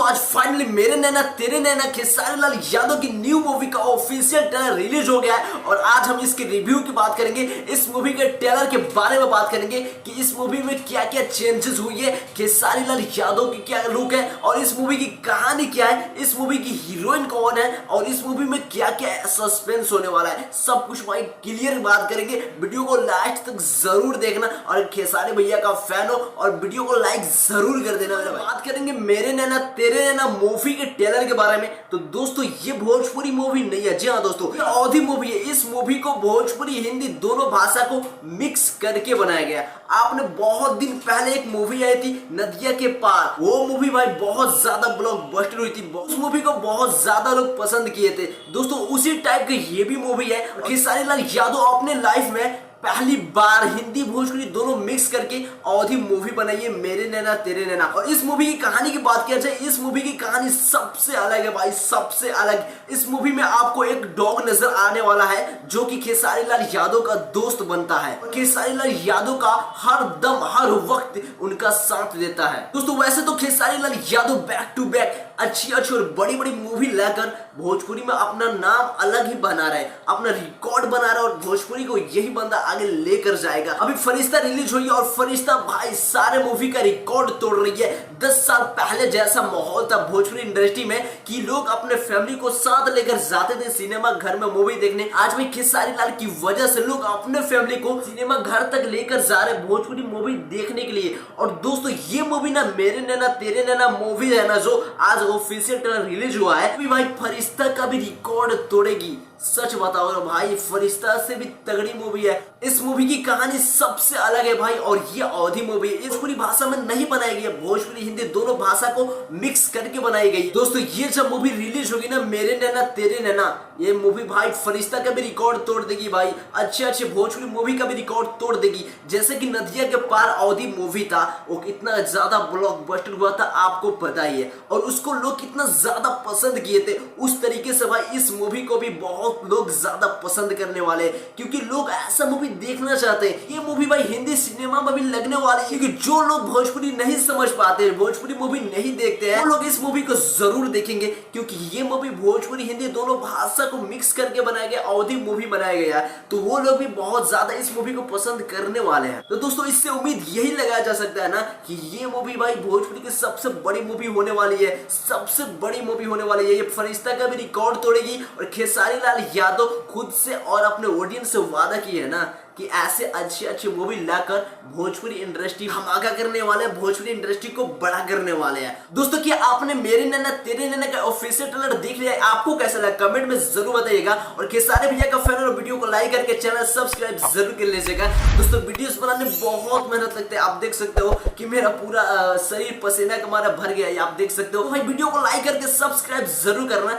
आज फाइनली मेरे नैना तेरे नैना खेसारी लाल यादव की न्यू मूवी का ऑफिशियल ट्रेलर रिलीज हो गया है और आज हम इसके रिव्यू की बात करेंगे। इस मूवी के ट्रेलर के बारे में बात करेंगे कि इस मूवी में क्या क्या चेंजेस हुई है, खेसारी लाल यादव की क्या लुक है और इस मूवी की कहानी क्या है, इस मूवी की हीरोइन कौन है और इस मूवी में क्या क्या सस्पेंस होने वाला है, सब कुछ भाई क्लियर बात करेंगे। वीडियो को लास्ट तक जरूर देखना और खेसारी भैया का फैन हो और वीडियो को लाइक जरूर कर देना। बात करेंगे मेरे नैना तेरे नैना मूवी के ट्रेलर के बारे में। तो दोस्तों ये भोजपुरी मूवी नहीं है, जी हाँ दोस्तों ये अवधी मूवी है। इस मूवी को भोजपुरी हिंदी दोनों भाषा को मिक्स करके बनाया गया। आपने बहुत दिन पहले एक मूवी आई थी नदिया के पार, वो मूवी भाई बहुत ज्यादा ब्लॉकबस्टर हुई थी, उस मूवी को बहुत ज्यादा लोग पसंद किए थे। दोस्तों उसी टाइप की ये भी मूवी है। खेसारी लाल यादव अपने लाइफ में पहली बार हिंदी भोजपुरी दोनों मिक्स करके अवधी मूवी बनाई है मेरे नैना तेरे नैना। और इस मूवी की कहानी की बात किया जाए, इस मूवी की कहानी सबसे अलग है भाई, सबसे अलग। इस मूवी में आपको एक डॉग नजर आने वाला है जो कि खेसारी लाल यादव का दोस्त बनता है और खेसारी लाल यादव का हर दम हर वक्त उनका साथ देता है। दोस्तों वैसे तो Khesari Lal Yadav back to back अच्छी अच्छी और बड़ी बड़ी मूवी लाकर भोजपुरी में अपना नाम अलग ही बना रहे, अपना रिकॉर्ड बना रहा है और भोजपुरी को यही बंदा आगे लेकर जाएगा। अभी फरिश्ता रिलीज हुई है और फरिश्ता भाई सारे मूवी का रिकॉर्ड तोड़ रही है। 10 साल पहले जैसा माहौल था भोजपुरी इंडस्ट्री में कि लोग अपने फैमिली को साथ लेकर जाते थे सिनेमा घर में मूवी देखने, आज भी खेसारी लाल की वजह से लोग अपने फैमिली को सिनेमा घर तक लेकर जा रहे भोजपुरी मूवी देखने के लिए। और दोस्तों ये मूवी ना मेरे नैना तेरे नैना मूवी है ना, जो आज ऑफिशियल ट्रेलर रिलीज हुआ है, भाई फरिश्ता का भी रिकॉर्ड तोड़ेगी। सच बताओ भाई फरिश्ता से भी तगड़ी मूवी है। इस मूवी की कहानी सबसे अलग है भाई और ये अवधी मूवी है। इस पूरी भाषा में नहीं बनाई गई है, भोजपुरी हिंदी दोनों भाषा को मिक्स करके बनाई गई। दोस्तों ये जब मूवी रिलीज होगी ना मेरे नैना तेरे नैना, ये मूवी भाई फरिश्ता का भी रिकॉर्ड तोड़ देगी भाई, अच्छे अच्छे भोजपुरी मूवी का भी रिकॉर्ड तोड़ देगी। जैसे कि नदिया के पार अवधी मूवी था, वो कितना ज्यादा ब्लॉकबस्टर हुआ था आपको पता ही है और उसको लोग कितना ज्यादा पसंद किए थे। उस तरीके से भाई इस मूवी को भी बहुत लोग ज्यादा पसंद करने वाले क्योंकि लोग ऐसा मूवी देखना चाहते हैं। ये मूवी भाई हिंदी सिनेमा में भी लगने वाली है क्योंकि जो लोग भोजपुरी नहीं समझ पाते, भोजपुरी मूवी नहीं देखते हैं, वो लोग इस मूवी को जरूर देखेंगे क्योंकि ये मूवी भोजपुरी हिंदी दोनों भाषा को मिक्स करके बनाया गया, अवधी मूवी बनाया गया है। तो वो लोग भी बहुत ज्यादा इस मूवी को पसंद करने वाले हैं। तो दोस्तों इससे उम्मीद यही लगाया जा सकता है ना कि ये मूवी भाई भोजपुरी की सबसे बड़ी मूवी होने वाली है, सबसे बड़ी मूवी होने वाली है। ये फरिश्ता का भी रिकॉर्ड तोड़ेगी और खेसारी लाल यादव खुद से और अपने ऑडियंस से वादा किए है ना कि ऐसे अच्छी अच्छी मूवी लाकर भोजपुरी इंडस्ट्री धमाका करने वाले, भोजपुरी इंडस्ट्री को बड़ा करने वाले हैं। दोस्तों क्या आपने मेरे नैना तेरे नैना का ऑफिशियल ट्रेलर देख लिया है? आपको कैसा लगा कमेंट में जरूर बताइएगा और खेसारी भैया का फैन और वीडियो को लाइक करके चैनल सब्सक्राइब जरूर कर लीजिएगा। दोस्तों वीडियोस बनाने में बहुत मेहनत लगती है, आप देख सकते हो कि मेरा पूरा शरीर पसीना का मारा भर गया है, आप देख सकते हो। भाई वीडियो को लाइक करके सब्सक्राइब जरूर करना।